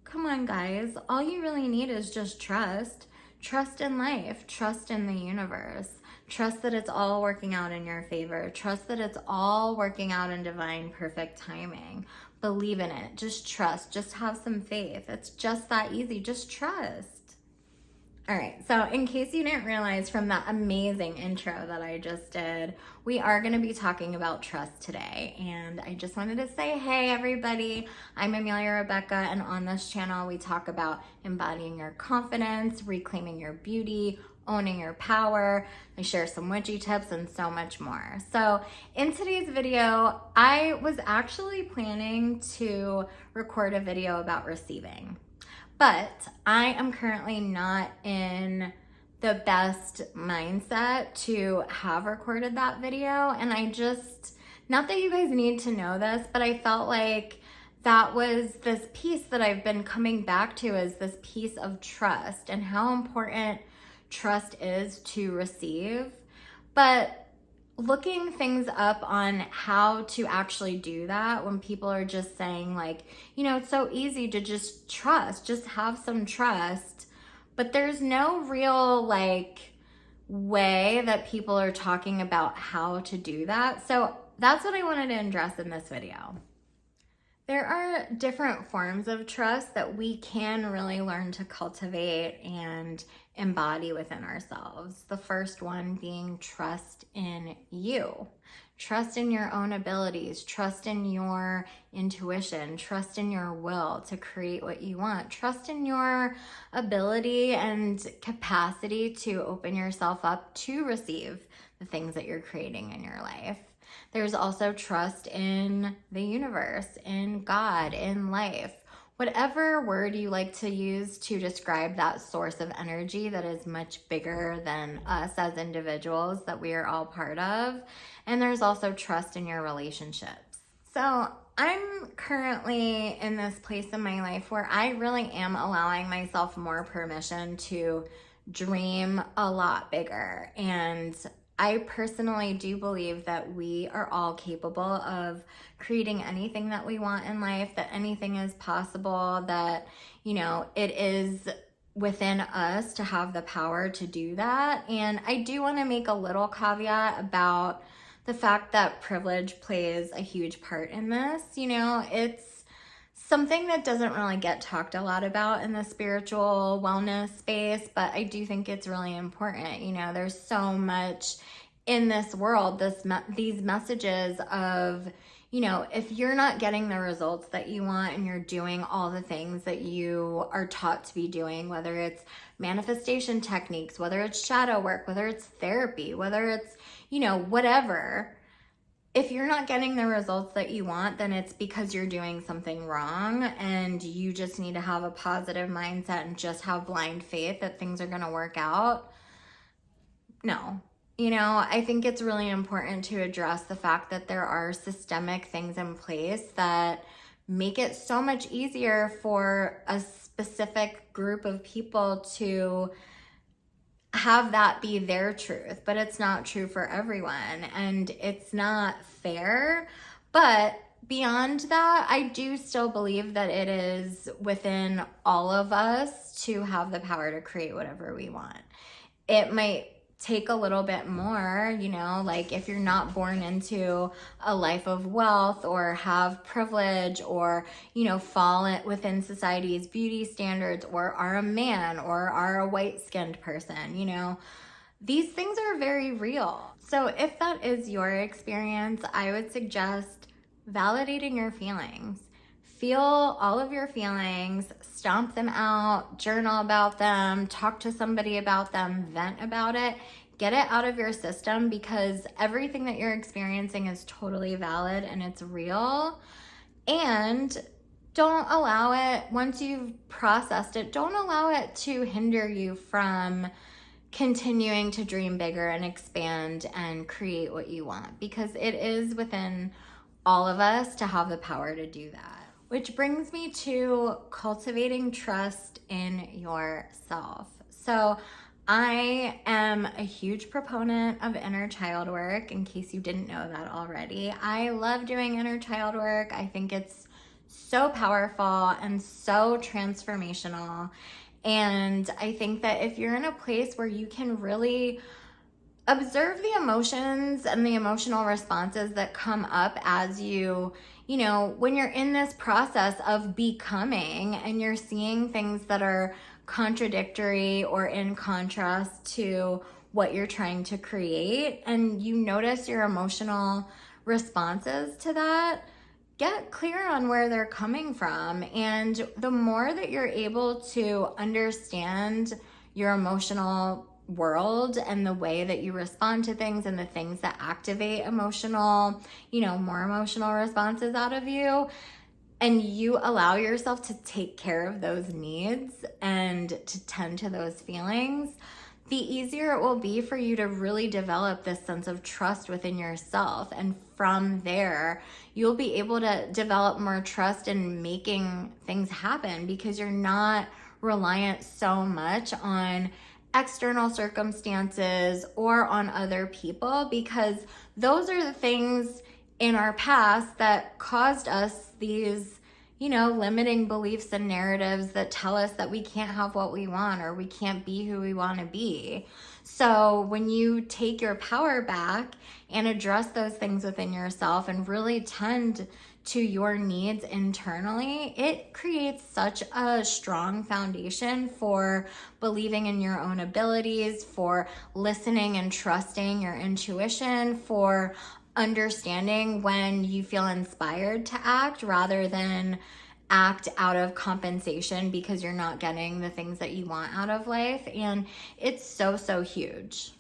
Come on, guys. All you really need is just trust. Trust in life, trust in the universe, trust that it's all working out in your favor, trust that it's all working out in divine, perfect timing. Believe in it. Just trust. Just have some faith. It's just that easy. Just trust. All right, so in case you didn't realize from that amazing intro that I just did, we are going to be talking about trust today. And I just wanted to say, hey, everybody, I'm Amelia Rebecca, and on this channel, we talk about embodying your confidence, reclaiming your beauty, owning your power. I share some witchy tips and so much more. So in today's video, I was actually planning to record a video about receiving. But I am currently not in the best mindset to have recorded that video. And I just, not that you guys need to know this, but I felt like that was this piece that I've been coming back to, is this piece of trust and how important trust is to receive. But looking things up on how to actually do that, when people are just saying like, you know, it's so easy to just trust, just have some trust, but there's no real like way that people are talking about how to do that. So that's what I wanted to address in this video. There are different forms of trust that we can really learn to cultivate and embody within ourselves. The first one being trust in you. Trust in your own abilities, trust in your intuition, trust in your will to create what you want, trust in your ability and capacity to open yourself up to receive the things that you're creating in your life. There's also trust in the universe, in God, in life. Whatever word you like to use to describe that source of energy that is much bigger than us as individuals that we are all part of. And there's also trust in your relationships. So I'm currently in this place in my life where I really am allowing myself more permission to dream a lot bigger. And I personally do believe that we are all capable of creating anything that we want in life, that anything is possible, that, you know, it is within us to have the power to do that. And I do want to make a little caveat about the fact that privilege plays a huge part in this. You know, it's something that doesn't really get talked a lot about in the spiritual wellness space, but I do think it's really important. You know, there's so much in this world, these messages of, you know, if you're not getting the results that you want and you're doing all the things that you are taught to be doing, whether it's manifestation techniques, whether it's shadow work, whether it's therapy, whether it's, you know, whatever, if you're not getting the results that you want, then it's because you're doing something wrong, and you just need to have a positive mindset and just have blind faith that things are going to work out. No. You know, I think it's really important to address the fact that there are systemic things in place that make it so much easier for a specific group of people to have that be their truth, but it's not true for everyone, and it's not fair. But beyond that, I do still believe that it is within all of us to have the power to create whatever we want. It might take a little bit more, you know, like if you're not born into a life of wealth or have privilege or, you know, fall within society's beauty standards, or are a man or are a white-skinned person, you know, these things are very real. So if that is your experience, I would suggest validating your feelings. Feel all of your feelings, stomp them out, journal about them, talk to somebody about them, vent about it, get it out of your system, because everything that you're experiencing is totally valid and it's real. And don't allow it, once you've processed it, don't allow it to hinder you from continuing to dream bigger and expand and create what you want, because it is within all of us to have the power to do that. Which brings me to cultivating trust in yourself. So I am a huge proponent of inner child work, in case you didn't know that already. I love doing inner child work. I think it's so powerful and so transformational. And I think that if you're in a place where you can really observe the emotions and the emotional responses that come up as when you're in this process of becoming and you're seeing things that are contradictory or in contrast to what you're trying to create, and you notice your emotional responses to that, get clear on where they're coming from. And the more that you're able to understand your emotional world and the way that you respond to things and the things that activate more emotional responses out of you, and you allow yourself to take care of those needs and to tend to those feelings, the easier it will be for you to really develop this sense of trust within yourself. And from there, you'll be able to develop more trust in making things happen, because you're not reliant so much on external circumstances or on other people, because those are the things in our past that caused us these limiting beliefs and narratives that tell us that we can't have what we want or we can't be who we want to be. So when you take your power back and address those things within yourself and really tend to your needs internally, it creates such a strong foundation for believing in your own abilities, for listening and trusting your intuition, for understanding when you feel inspired to act rather than act out of compensation because you're not getting the things that you want out of life. And it's so, so huge.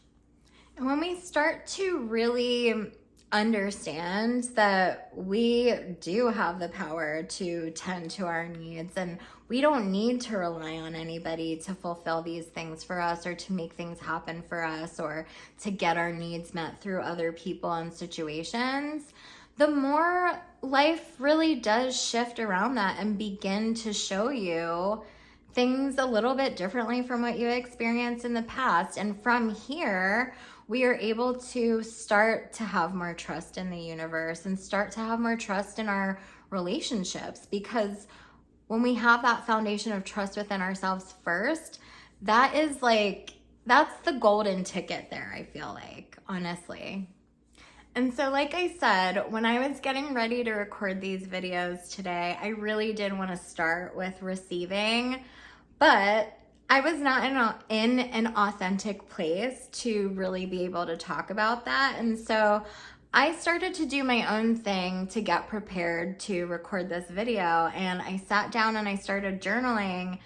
And when we start to really understand that we do have the power to tend to our needs, and we don't need to rely on anybody to fulfill these things for us or to make things happen for us or to get our needs met through other people and situations, the more life really does shift around that and begin to show you things a little bit differently from what you experienced in the past. And from here, we are able to start to have more trust in the universe and start to have more trust in our relationships, because when we have that foundation of trust within ourselves first, that's the golden ticket there, I feel like, honestly. And so, like I said, when I was getting ready to record these videos today, I really did want to start with receiving, but I was not in an authentic place to really be able to talk about that. And so I started to do my own thing to get prepared to record this video. And I sat down and I started journaling.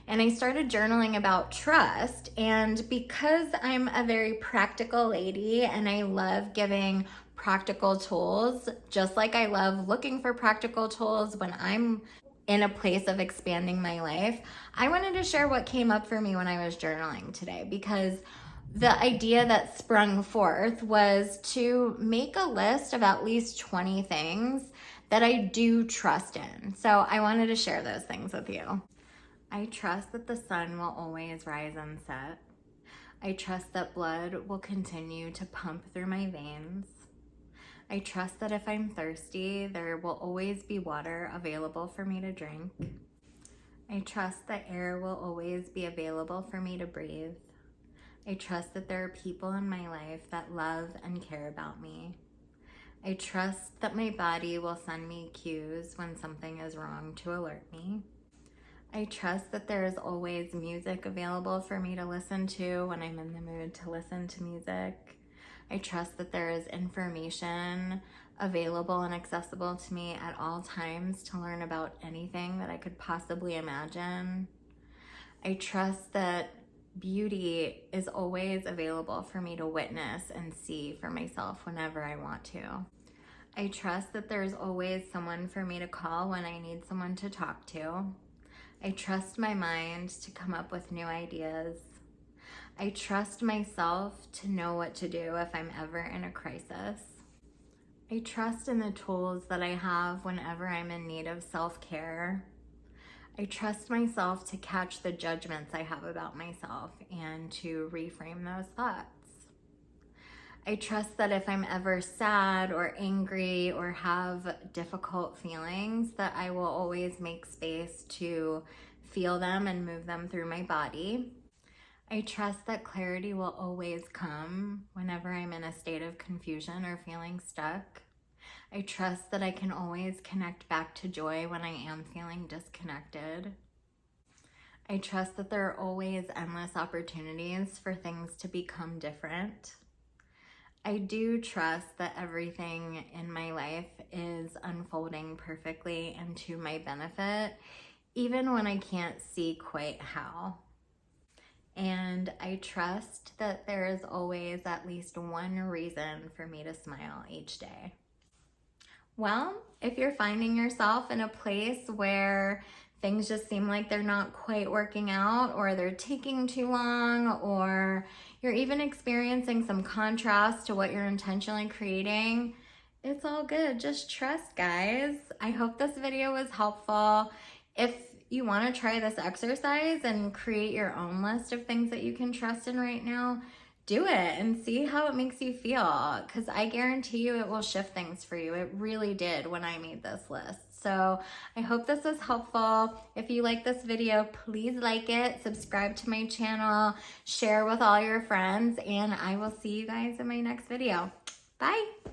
And I started journaling about trust. And because I'm a very practical lady and I love giving practical tools, just like I love looking for practical tools when I'm in a place of expanding my life, I wanted to share what came up for me when I was journaling today, because the idea that sprung forth was to make a list of at least 20 things that I do trust in. So I wanted to share those things with you. I trust that the sun will always rise and set. I trust that blood will continue to pump through my veins. I trust that if I'm thirsty, there will always be water available for me to drink. I trust that air will always be available for me to breathe. I trust that there are people in my life that love and care about me. I trust that my body will send me cues when something is wrong to alert me. I trust that there is always music available for me to listen to when I'm in the mood to listen to music. I trust that there is information available and accessible to me at all times to learn about anything that I could possibly imagine. I trust that beauty is always available for me to witness and see for myself whenever I want to. I trust that there's always someone for me to call when I need someone to talk to. I trust my mind to come up with new ideas. I trust myself to know what to do if I'm ever in a crisis. I trust in the tools that I have whenever I'm in need of self-care. I trust myself to catch the judgments I have about myself and to reframe those thoughts. I trust that if I'm ever sad or angry or have difficult feelings, that I will always make space to feel them and move them through my body. I trust that clarity will always come whenever I'm in a state of confusion or feeling stuck. I trust that I can always connect back to joy when I am feeling disconnected. I trust that there are always endless opportunities for things to become different. I do trust that everything in my life is unfolding perfectly and to my benefit, even when I can't see quite how. And I trust that there is always at least one reason for me to smile each day. Well, if you're finding yourself in a place where things just seem like they're not quite working out, or they're taking too long, or you're even experiencing some contrast to what you're intentionally creating, it's all good. Just trust, guys. I hope this video was helpful. If you want to try this exercise and create your own list of things that you can trust in right now, do it and see how it makes you feel, because I guarantee you it will shift things for you. It really did when I made this list. So I hope this was helpful. If you like this video, please like it, subscribe to my channel, share with all your friends, and I will see you guys in my next video. Bye.